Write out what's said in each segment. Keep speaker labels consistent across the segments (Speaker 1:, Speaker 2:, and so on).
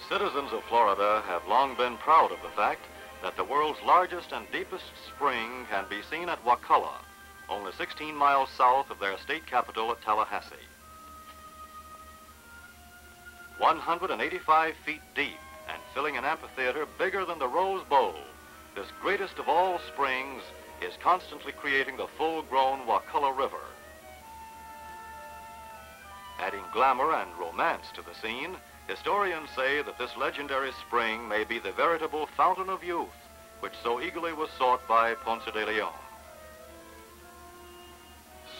Speaker 1: Citizens of Florida have long been proud of the fact that the world's largest and deepest spring can be seen at Wakulla, only 16 miles south of their state capital at Tallahassee. 185 feet deep and filling an amphitheater bigger than the Rose Bowl, this greatest of all springs is constantly creating the full-grown Wakulla River. Adding glamour and romance to the scene, historians say that this legendary spring may be the veritable fountain of youth, which so eagerly was sought by Ponce de Leon.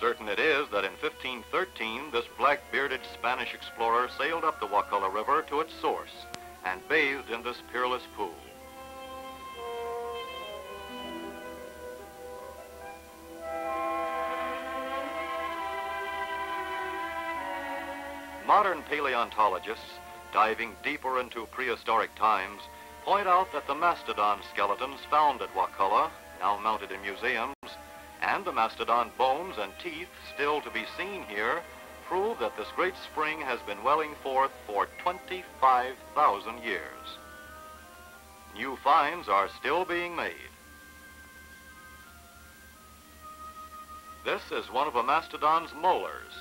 Speaker 1: Certain it is that in 1513, this black-bearded Spanish explorer sailed up the Wakulla River to its source and bathed in this peerless pool. Modern paleontologists, diving deeper into prehistoric times, point out that the mastodon skeletons found at Wakulla, now mounted in museums, and the mastodon bones and teeth still to be seen here, prove that this great spring has been welling forth for 25,000 years. New finds are still being made. This is one of a mastodon's molars.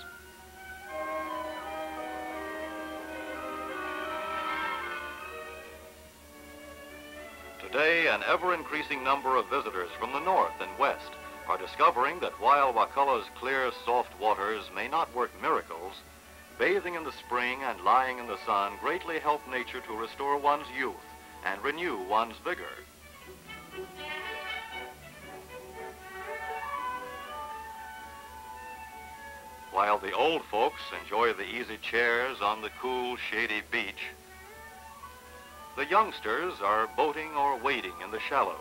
Speaker 1: Today, an ever-increasing number of visitors from the north and west are discovering that while Wakulla's clear, soft waters may not work miracles, bathing in the spring and lying in the sun greatly help nature to restore one's youth and renew one's vigor. While the old folks enjoy the easy chairs on the cool, shady beach, the youngsters are boating or wading in the shallows.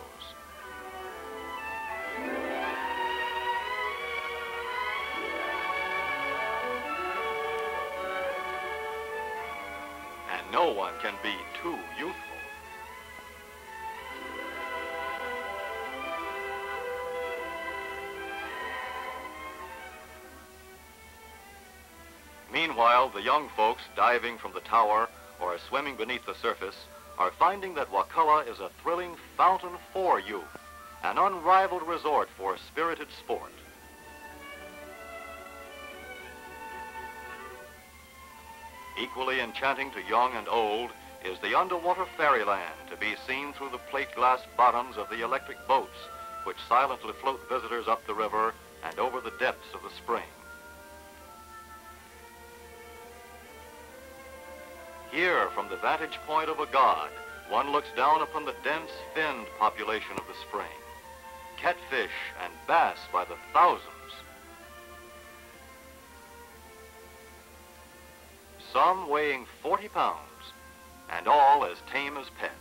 Speaker 1: And no one can be too youthful. Meanwhile, the young folks diving from the tower or swimming beneath the surface are finding that Wakulla is a thrilling fountain for youth, an unrivaled resort for spirited sport. Equally enchanting to young and old is the underwater fairyland to be seen through the plate glass bottoms of the electric boats, which silently float visitors up the river and over the depths of the spring. Here, from the vantage point of a god, one looks down upon the dense finned population of the spring. Catfish and bass by the thousands. Some weighing 40 pounds, and all as tame as pets.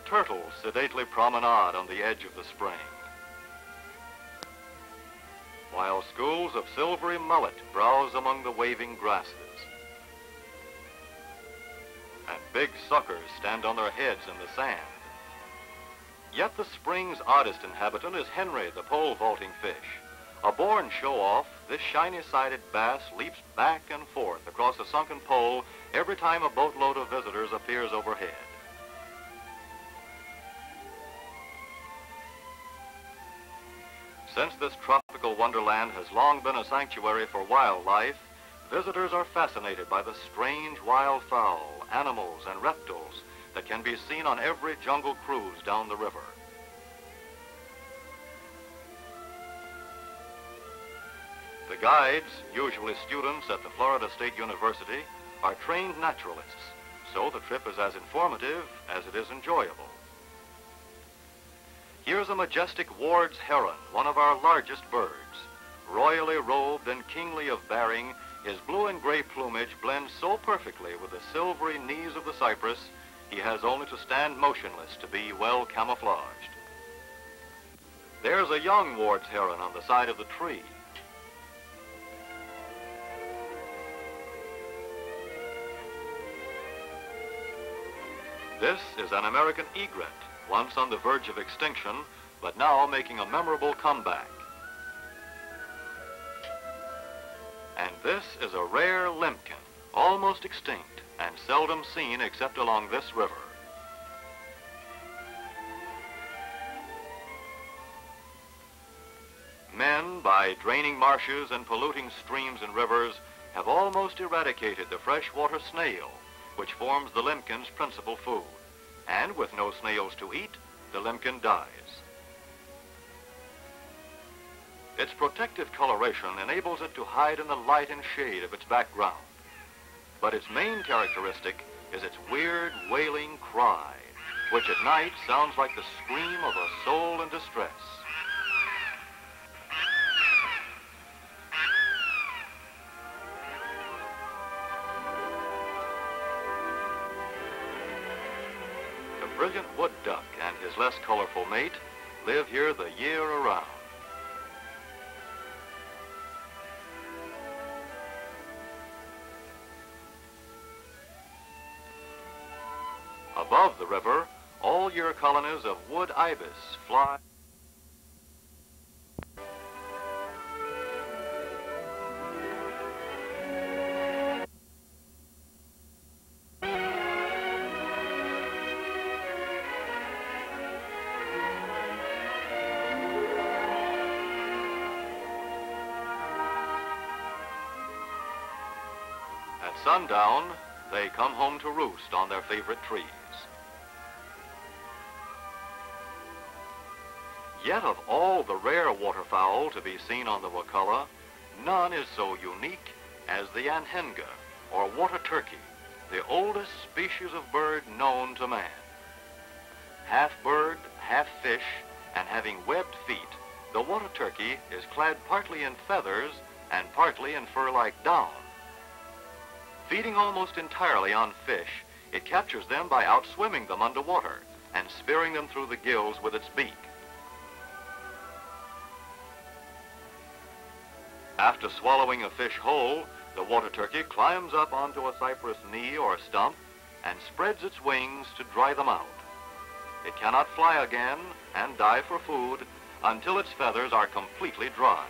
Speaker 1: Turtles sedately promenade on the edge of the spring, while schools of silvery mullet browse among the waving grasses. And big suckers stand on their heads in the sand. Yet the spring's oddest inhabitant is Henry, the pole-vaulting fish. A born show-off, this shiny-sided bass leaps back and forth across a sunken pole every time a boatload of visitors appears overhead. Since this tropical wonderland has long been a sanctuary for wildlife, visitors are fascinated by the strange wildfowl, animals, and reptiles that can be seen on every jungle cruise down the river. The guides, usually students at the Florida State University, are trained naturalists, so the trip is as informative as it is enjoyable. Here's a majestic Ward's heron, one of our largest birds. Royally robed and kingly of bearing, his blue and gray plumage blends so perfectly with the silvery knees of the cypress, he has only to stand motionless to be well camouflaged. There's a young Ward's heron on the side of the tree. This is an American egret, once on the verge of extinction, but now making a memorable comeback. And this is a rare limpkin, almost extinct and seldom seen except along this river. Men, by draining marshes and polluting streams and rivers, have almost eradicated the freshwater snail, which forms the limpkin's principal food. And with no snails to eat, the limpkin dies. Its protective coloration enables it to hide in the light and shade of its background. But its main characteristic is its weird, wailing cry, which at night sounds like the scream of a soul in distress. The brilliant wood duck and his less colorful mate live here the year around. Above the river, all-year colonies of wood ibis fly. At sundown, they come home to roost on their favorite trees. Yet of all the rare waterfowl to be seen on the Wakulla, none is so unique as the anhenga, or water turkey, the oldest species of bird known to man. Half bird, half fish, and having webbed feet, the water turkey is clad partly in feathers and partly in fur-like down. Feeding almost entirely on fish, it captures them by outswimming them underwater and spearing them through the gills with its beak. After swallowing a fish whole, the water turkey climbs up onto a cypress knee or stump and spreads its wings to dry them out. It cannot fly again and dive for food until its feathers are completely dry.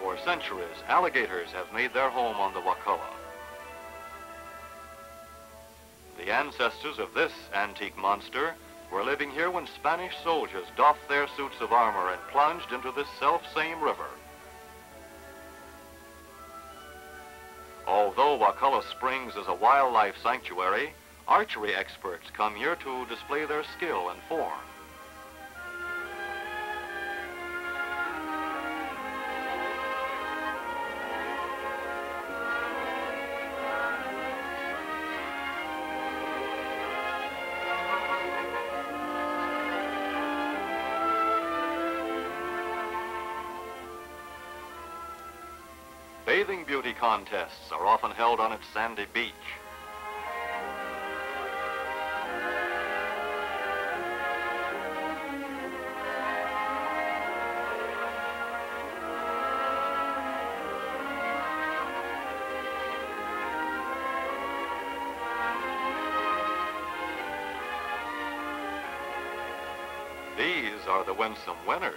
Speaker 1: For centuries, alligators have made their home on the Wakulla. The ancestors of this antique monster were living here when Spanish soldiers doffed their suits of armor and plunged into this self-same river. Although Wakulla Springs is a wildlife sanctuary, archery experts come here to display their skill and form. Bathing beauty contests are often held on its sandy beach. These are the winsome winners.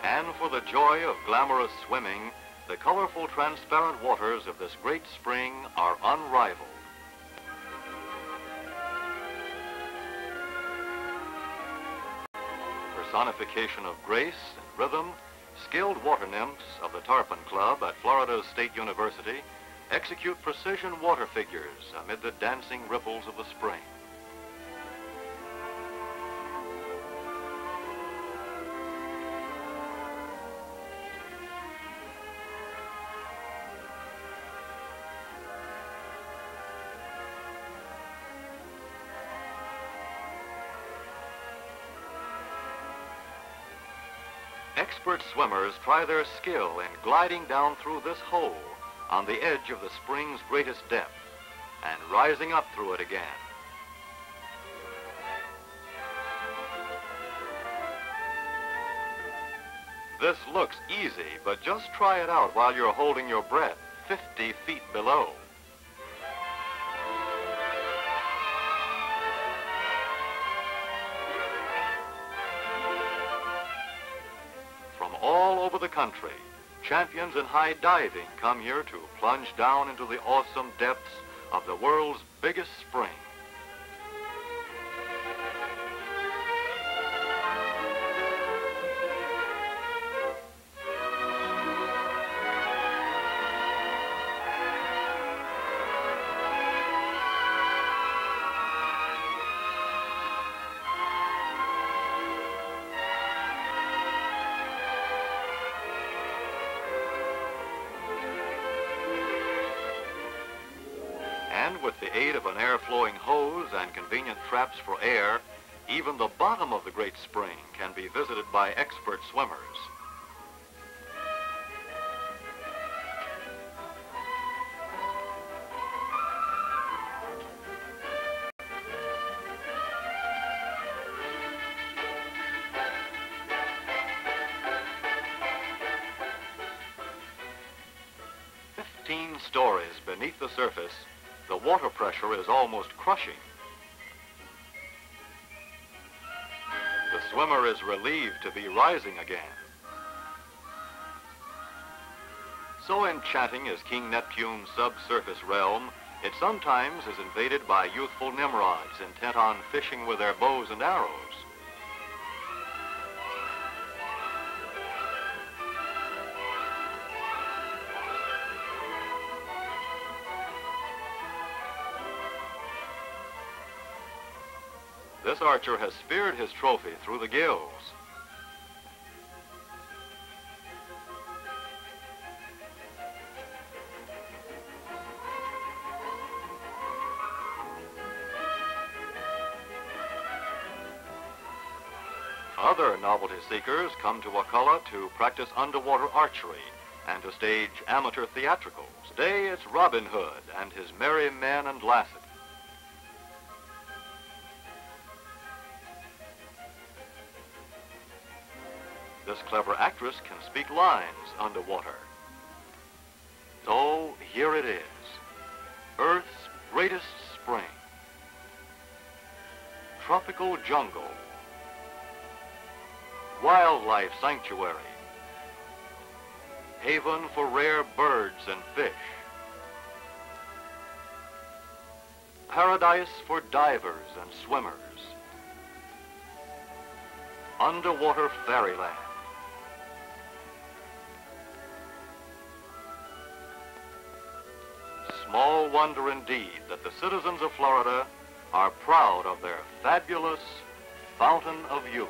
Speaker 1: And for the joy of glamorous swimming, the colorful transparent waters of this great spring are unrivaled. Personification of grace and rhythm, skilled water nymphs of the Tarpon Club at Florida State University execute precision water figures amid the dancing ripples of the spring. Expert swimmers try their skill in gliding down through this hole on the edge of the spring's greatest depth and rising up through it again. This looks easy, but just try it out while you're holding your breath 50 feet below. From all over the country, champions in high diving come here to plunge down into the awesome depths of the world's biggest spring. And with the aid of an air-flowing hose and convenient traps for air, even the bottom of the great spring can be visited by expert swimmers. Stories beneath the surface, the water pressure is almost crushing. The swimmer is relieved to be rising again. So enchanting is King Neptune's subsurface realm, it sometimes is invaded by youthful Nimrods intent on fishing with their bows and arrows. This archer has speared his trophy through the gills. Other novelty seekers come to Wakulla to practice underwater archery and to stage amateur theatricals. Today it's Robin Hood and his merry men and lasses. This clever actress can speak lines underwater. So here it is, Earth's greatest spring, tropical jungle, wildlife sanctuary, haven for rare birds and fish, paradise for divers and swimmers, underwater fairyland. Small wonder indeed that the citizens of Florida are proud of their fabulous Fountain of Youth.